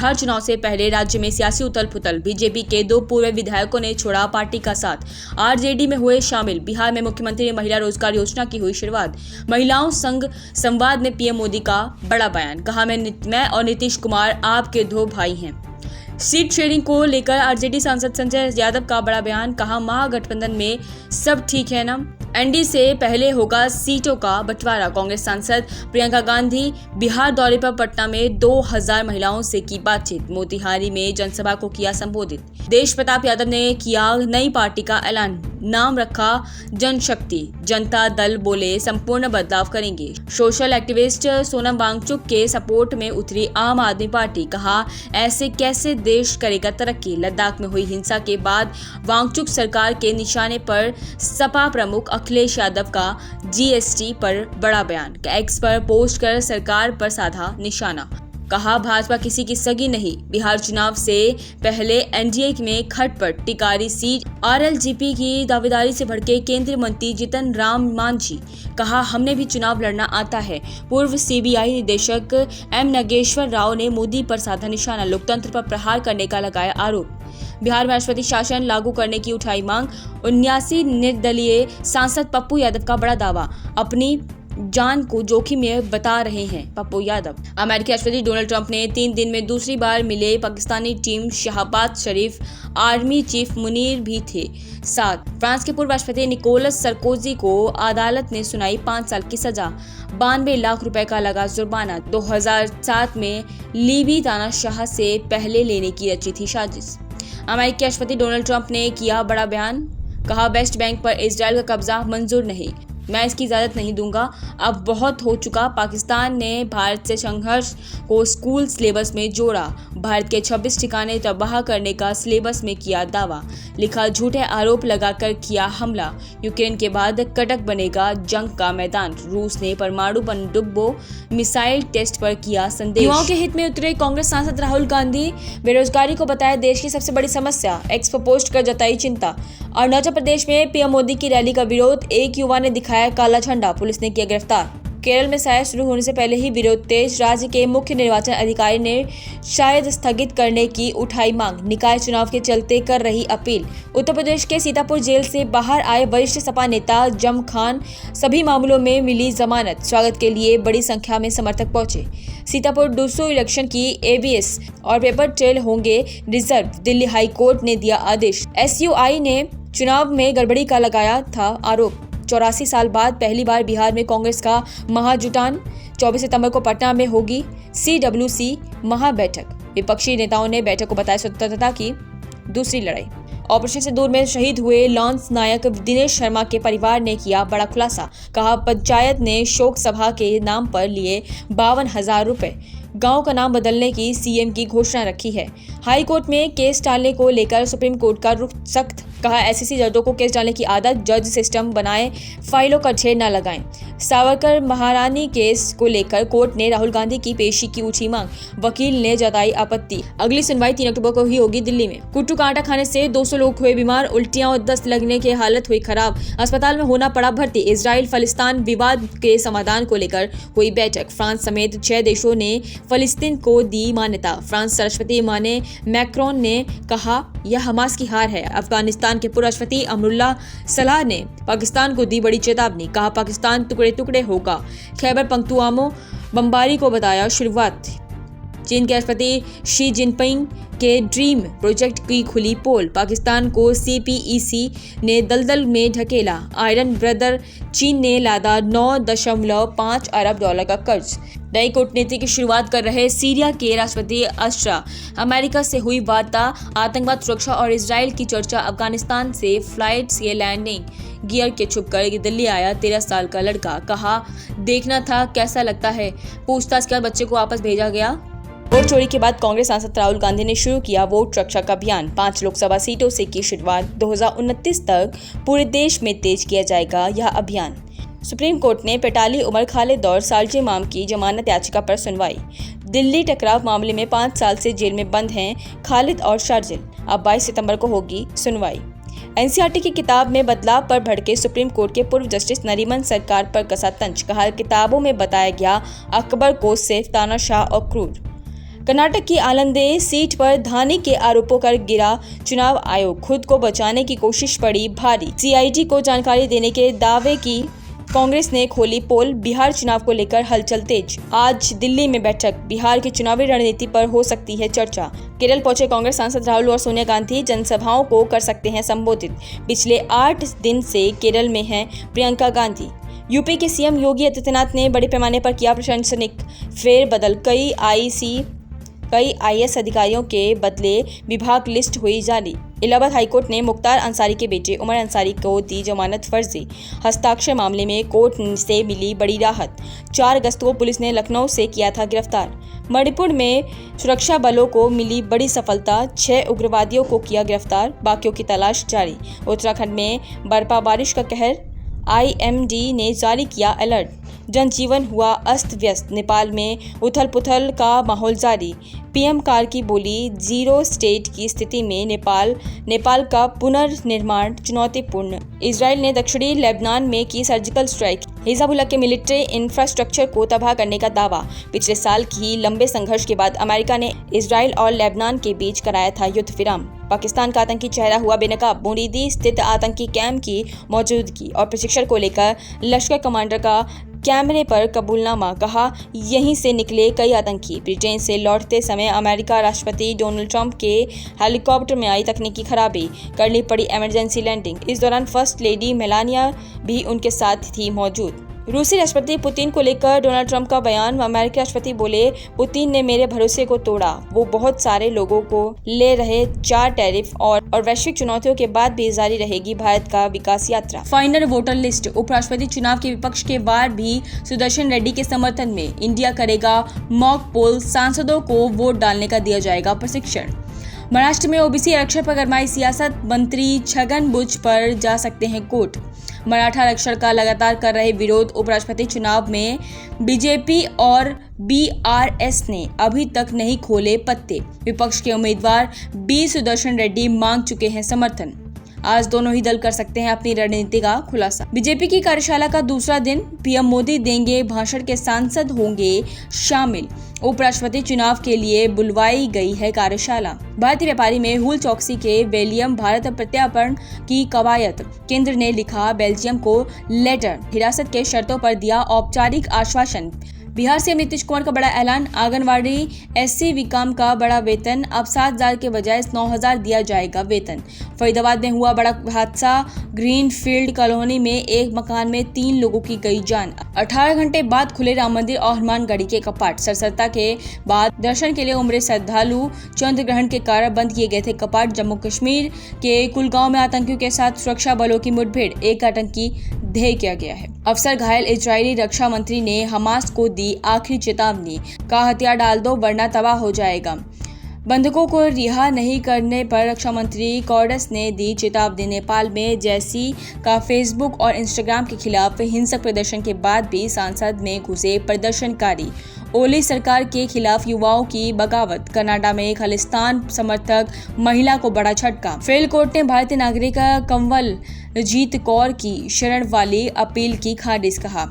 बिहार चुनाव से पहले राज्य में सियासी उथल पुथल। बीजेपी के 2 पूर्व विधायकों ने छोड़ा पार्टी का साथ, आरजेडी में हुए शामिल। बिहार में मुख्यमंत्री ने महिला रोजगार योजना की हुई शुरुआत। महिलाओं संग संवाद में पीएम मोदी का बड़ा बयान, कहा मैं और नीतीश कुमार आपके 2 भाई हैं। सीट शेयरिंग को लेकर आरजेडी सांसद संजय यादव का बड़ा बयान, कहा महागठबंधन में सब ठीक है ना, एनडीए से पहले होगा सीटों का बंटवारा। कांग्रेस सांसद प्रियंका गांधी बिहार दौरे पर पटना में 2000 महिलाओं से की बातचीत। मोतिहारी में जनसभा को किया संबोधित। देश प्रताप यादव ने किया नई पार्टी का ऐलान, नाम रखा जनशक्ति। जनता दल बोले संपूर्ण बदलाव करेंगे। सोशल एक्टिविस्ट सोनम वांगचुक के सपोर्ट में उतरी आम आदमी पार्टी, कहा ऐसे कैसे देश करेगा तरक्की। लद्दाख में हुई हिंसा के बाद वांगचुक सरकार के निशाने पर सपा प्रमुख अखिलेश यादव का जीएसटी पर बड़ा बयान, एक्स पर पोस्ट कर सरकार पर साधा निशाना। कहा भाजपा किसी की सगी नहीं। बिहार चुनाव से पहले एनडीए में खटपट, टिकारी सीट आरएलजेपी की दावेदारी से भड़के केंद्रीय मंत्री जीतन राम मांझी, कहा हमने भी चुनाव लड़ना आता है। पूर्व सीबीआई निदेशक एम नागेश्वर राव ने मोदी पर साधा निशाना, लोकतंत्र पर प्रहार करने का लगाया आरोप। बिहार में राष्ट्रपति शासन लागू करने की उठाई मांग। 79 निर्दलीय सांसद पप्पू यादव का बड़ा दावा, अपनी जान को जोखिम में बता रहे हैं पप्पू यादव। अमेरिकी राष्ट्रपति डोनाल्ड ट्रंप ने 3 दिन में दूसरी बार मिले पाकिस्तानी टीम शहबाज शरीफ, आर्मी चीफ मुनीर भी थे साथ। फ्रांस के पूर्व राष्ट्रपति निकोलस सरकोजी को अदालत ने सुनाई 5 साल की सजा, 92 लाख रुपए का लगा जुर्माना। 2007 में लीबी तानाशाह से पहले लेने की रची थी साजिश। अमेरिकी राष्ट्रपति डोनाल्ड ट्रंप ने किया बड़ा बयान, कहा वेस्ट बैंक पर इजराइल का कब्जा मंजूर नहीं, मैं इसकी इजाजत नहीं दूंगा, अब बहुत हो चुका। पाकिस्तान ने भारत से संघर्ष को स्कूल सिलेबस में जोड़ा। भारत के 26 ठिकाने तबाह करने का सिलेबस में किया दावा, लिखा झूठे आरोप लगाकर किया हमला। यूक्रेन के बाद कटक बनेगा जंग का मैदान। रूस ने परमाणु पनडुब्बों मिसाइल टेस्ट पर किया संदेश। युवाओं के हित में उतरे कांग्रेस सांसद राहुल गांधी, बेरोजगारी को बताया देश की सबसे बड़ी समस्या, एक्स पर पोस्ट कर जताई चिंता। अरुणाचल प्रदेश में पीएम मोदी की रैली का विरोध, एक युवा ने दिखाया काला झंडा, पुलिस ने किया गिरफ्तार। केरल में शायद शुरू होने से पहले ही विरोध तेज, राज्य के मुख्य निर्वाचन अधिकारी ने शायद स्थगित करने की उठाई मांग, निकाय चुनाव के चलते कर रही अपील। उत्तर प्रदेश के सीतापुर जेल से बाहर आए वरिष्ठ सपा नेता जम खान, सभी मामलों में मिली जमानत, स्वागत के लिए बड़ी संख्या में समर्थक पहुंचे। सीतापुर डूसू इलेक्शन की एबीएस और पेपर ट्रेल होंगे रिजर्व, दिल्ली हाई कोर्ट ने दिया आदेश। एसयूआई ने चुनाव में गड़बड़ी का लगाया था आरोप। 84 साल बाद पहली बार बिहार में कांग्रेस का महाजुटान, 24 सितंबर को पटना में होगी सीडब्ल्यूसी महाबैठक। विपक्षी नेताओं ने बैठक को बताया स्वतंत्रता की दूसरी लड़ाई। ऑपरेशन सिंदूर में शहीद हुए लॉन्स नायक दिनेश शर्मा के परिवार ने किया बड़ा खुलासा, कहा पंचायत ने शोक सभा के नाम पर लिए 52,000 रुपए, गांव का नाम बदलने की सीएम की घोषणा रखी है। हाई कोर्ट में केस टालने को लेकर सुप्रीम कोर्ट का रुख सख्त, कहा एसएससी जजों को केस डालने की आदत, जज सिस्टम बनाएं, फाइलों का ढेर न लगाएं। सावरकर महारानी केस को लेकर कोर्ट ने राहुल गांधी की पेशी की उठी मांग, वकील ने जताई आपत्ति। अगली सुनवाई 3 अक्टूबर को ही होगी दिल्ली में। कुट्टू का आटा खाने से 200 लोग हुए बीमार, उल्टियां और दस्त लगने की हालत हुई खराब, अस्पताल में होना पड़ा भर्ती। इजराइल फलिस्तीन विवाद के समाधान को लेकर हुई बैठक, फ्रांस समेत 6 देशों ने फलिस्तीन को दी मान्यता। फ्रांस राष्ट्रपति इमानुएल मैक्रोन ने कहा यह हमास की हार है। अफगानिस्तान के पूर्व राष्ट्रपति अमरुल्लाह सलाह ने पाकिस्तान को दी बड़ी चेतावनी, कहा पाकिस्तान टुकड़े टुकड़े होगा। खैबर पख्तूनख्वा बमबारी को बताया शुरुआत। चीन के राष्ट्रपति शी जिनपिंग के ड्रीम प्रोजेक्ट की खुली पोल, पाकिस्तान को सीपीईसी ने दलदल में ढकेला। आयरन ब्रदर चीन ने लादा $9.5 अरब का कर्ज। नई कूटनीति की शुरुआत कर रहे सीरिया के राष्ट्रपति अशरफ, अमेरिका से हुई वार्ता, आतंकवाद सुरक्षा और इजराइल की चर्चा। अफगानिस्तान से फ्लाइट से लैंडिंग गियर के छुपकर दिल्ली आया 13 साल का लड़का, कहा देखना था कैसा लगता है। पूछताछ के बाद बच्चे को वापस भेजा गया। वोट चोरी के बाद कांग्रेस सांसद राहुल गांधी ने शुरू किया वोट रक्षक अभियान, 5 लोकसभा सीटों से की शुरुआत। 2029 तक पूरे देश में तेज किया जाएगा यह अभियान। सुप्रीम कोर्ट ने पेटाली, उमर खालिद और सालजे इमाम की जमानत याचिका पर सुनवाई। दिल्ली टकराव मामले में 5 साल से जेल में बंद हैं खालिद और शार्जिल, अब 22 सितंबर को होगी सुनवाई। एनसीईआरटी की किताब में बदलाव पर भड़के सुप्रीम कोर्ट के पूर्व जस्टिस नरीमन सरकार पर कसा तंज, कहा किताबों में बताया गया अकबर को सिर्फ तानाशाह और क्रूर। कर्नाटक की आलंदे सीट पर धानी के आरोपों कर गिरा चुनाव आयोग, खुद को बचाने की कोशिश पड़ी भारी। सीआईडी को जानकारी देने के दावे की कांग्रेस ने खोली पोल, बिहार चुनाव को लेकर हलचल तेज। आज दिल्ली में बैठक, बिहार की चुनावी रणनीति पर हो सकती है चर्चा। केरल पहुंचे कांग्रेस सांसद राहुल और सोनिया गांधी, जनसभाओं को कर सकते हैं संबोधित। पिछले 8 दिन से केरल में हैं प्रियंका गांधी। यूपी के सीएम योगी आदित्यनाथ ने बड़े पैमाने पर किया प्रशासनिक फेरबदल, कई आईएएस अधिकारियों के बदले विभाग लिस्ट हुई जारी। इलाहाबाद हाईकोर्ट ने मुख्तार अंसारी के बेटे उमर अंसारी को दी जमानत फर्जी, हस्ताक्षर मामले में कोर्ट से मिली बड़ी राहत। 4 अगस्त को पुलिस ने लखनऊ से किया था गिरफ्तार। मणिपुर में सुरक्षा बलों को मिली बड़ी सफलता, 6 उग्रवादियों को किया गिरफ्तार, बाकियों की तलाश जारी। उत्तराखंड में बर्फा बारिश का कहर, आईएमडी ने जारी किया अलर्ट। जनजीवन हुआ अस्त व्यस्त, नेपाल में उथल पुथल का माहौल जारी। पीएम कार्की बोली, 0 स्टेट की स्थिति में नेपाल का पुनर्निर्माण चुनौतीपूर्ण। इजराइल ने दक्षिणी लेबनान में की सर्जिकल स्ट्राइक, हिजबुल्लाह के मिलिट्री इंफ्रास्ट्रक्चर को तबाह करने का दावा। पिछले साल की लंबे संघर्ष के बाद अमेरिका ने इजराइल और लेबनान के बीच कराया था युद्ध विराम। पाकिस्तान का आतंकी चेहरा हुआ बेनकाब, बुनियादी स्थित आतंकी कैंप की मौजूदगी और प्रशिक्षण को लेकर लश्कर कमांडर का कैमरे पर कबूलनामा, कहा यहीं से निकले कई आतंकी। ब्रिटेन से लौटते समय अमेरिका राष्ट्रपति डोनाल्ड ट्रंप के हेलीकॉप्टर में आई तकनीकी खराबी, करनी पड़ी इमरजेंसी लैंडिंग। इस दौरान फर्स्ट लेडी मेलानिया भी उनके साथ थी मौजूद। रूसी राष्ट्रपति पुतिन को लेकर डोनाल्ड ट्रंप का बयान, अमेरिकी राष्ट्रपति बोले, पुतिन ने मेरे भरोसे को तोड़ा। वो बहुत सारे लोगों को ले रहे 4 टैरिफ और वैश्विक चुनौतियों के बाद भी जारी रहेगी भारत का विकास यात्रा। फाइनल वोटर लिस्ट, उपराष्ट्रपति चुनाव के विपक्ष के वार भी सुदर्शन रेड्डी के समर्थन में। इंडिया करेगा मॉक पोल, सांसदों को वोट डालने का दिया जाएगा प्रशिक्षण। महाराष्ट्र में ओबीसी आरक्षण पर गरमाई सियासत, मंत्री छगन भुज पर जा सकते हैं कोर्ट। मराठा आरक्षण का लगातार कर रहे विरोध, उपराष्ट्रपति चुनाव में बीजेपी और बीआरएस ने अभी तक नहीं खोले पत्ते। विपक्ष के उम्मीदवार बी सुदर्शन रेड्डी मांग चुके हैं समर्थन। आज दोनों ही दल कर सकते हैं अपनी रणनीति का खुलासा। बीजेपी की कार्यशाला का दूसरा दिन, पीएम मोदी देंगे भाषण के सांसद होंगे शामिल। उपराष्ट्रपति चुनाव के लिए बुलवाई गई है कार्यशाला। भारतीय व्यापारी मेहुल चौकसी के बेल्जियम भारत प्रत्यार्पण की कवायद, केंद्र ने लिखा बेल्जियम को लेटर, हिरासत के शर्तों पर दिया औपचारिक आश्वासन। बिहार से नीतीश कुमार का बड़ा ऐलान, आंगनवाड़ी एससी विकाम का बड़ा वेतन, अब 7,000 के बजाय 9,000 दिया जाएगा वेतन। फरीदाबाद में हुआ बड़ा हादसा, ग्रीन फील्ड कॉलोनी में एक मकान में 3 लोगों की गई जान। 18 घंटे बाद खुले राम मंदिर और हनुमानगढ़ी के कपाट, सरसता के बाद दर्शन के लिए उमड़े श्रद्धालु, चंद्र ग्रहण के कारण बंद किए गए थे कपाट। जम्मू कश्मीर के कुलगांव में आतंकियों के साथ सुरक्षा बलों की मुठभेड़, एक आतंकी ढेर किया गया है। अफसर घायल, इजरायली रक्षा मंत्री ने हमास को दी आखिरी चेतावनी, कहा हथियार डाल दो वरना तबाह हो जाएगा। बंधकों को रिहा नहीं करने पर रक्षा मंत्री कॉर्डस ने दी चेतावनी। नेपाल में जैसी का फेसबुक और इंस्टाग्राम के खिलाफ हिंसक प्रदर्शन के बाद भी संसद में घुसे प्रदर्शनकारी। ओली सरकार के खिलाफ युवाओं की बगावत। कनाडा में खालिस्तान समर्थक महिला को बड़ा झटका। फेल कोर्ट ने भारतीय नागरिक कंवल जीत कौर की शरण वाली अपील की खारिज, कहा